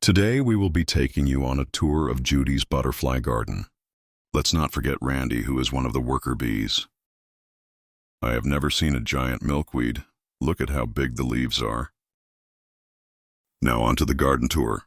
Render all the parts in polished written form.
Today we will be taking you on a tour of Judy's butterfly garden. Let's not forget Randy, who is one of the worker bees. I have never seen a giant milkweed. Look at how big the leaves are. Now on to the garden tour.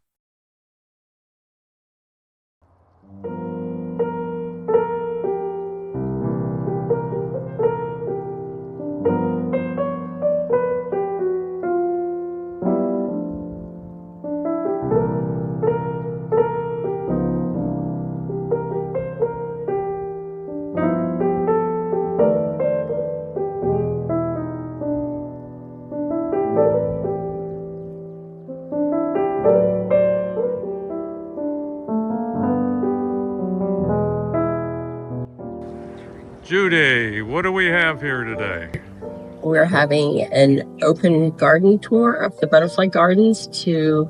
Judy, what do we have here today? We're having an open garden tour of the butterfly gardens to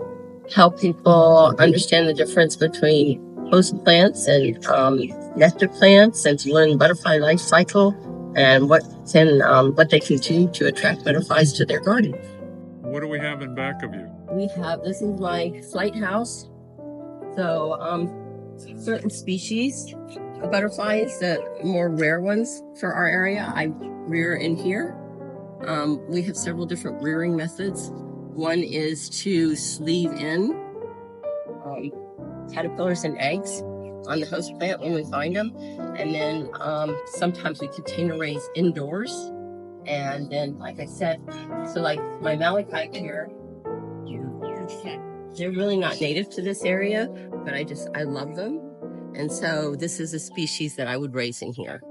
help people understand the difference between host plants and nectar plants, and to learn the butterfly life cycle and what they can do to attract butterflies to their garden. What do we have in back of you? This is my flight house. So certain species of butterflies, the more rare ones for our area, I rear in here. We have several different rearing methods. One is to sleeve in caterpillars and eggs on the host plant when we find them. And then sometimes we container raise indoors. And then, like I said, so like my malachite here, they're really not native to this area, but I love them. And so this is a species that I would raise in here.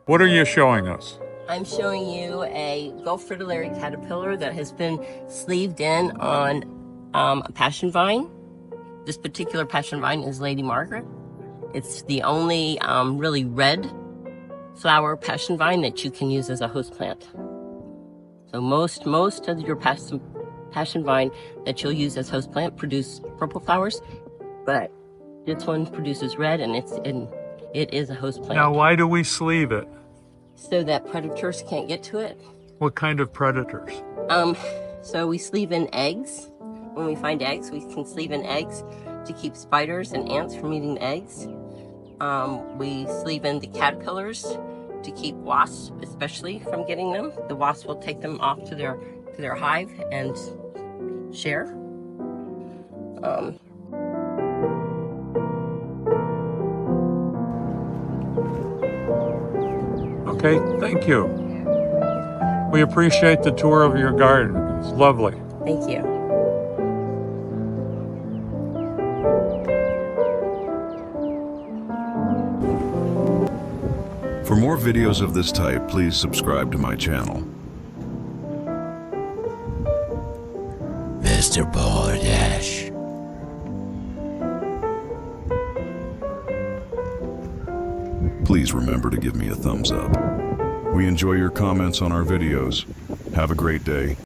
What are you showing us? I'm showing you a Gulf fritillary caterpillar that has been sleeved in on a passion vine. This particular passion vine is Lady Margaret. It's the only really red flower passion vine that you can use as a host plant. So most of your passion vine that you'll use as host plant produce purple flowers, but this one produces red, and it is a host plant. Now, why do we sleeve it? So that predators can't get to it. What kind of predators? So we sleeve in eggs. When we find eggs, we can sleeve in eggs to keep spiders and ants from eating the eggs. We sleeve in the caterpillars to keep wasps, especially, from getting them. The wasps will take them off to their hive and share. Okay, thank you. We appreciate the tour of your garden. It's lovely. Thank you. For more videos of this type, please subscribe to my channel. MrBalerdash. Please remember to give me a thumbs up. We enjoy your comments on our videos. Have a great day.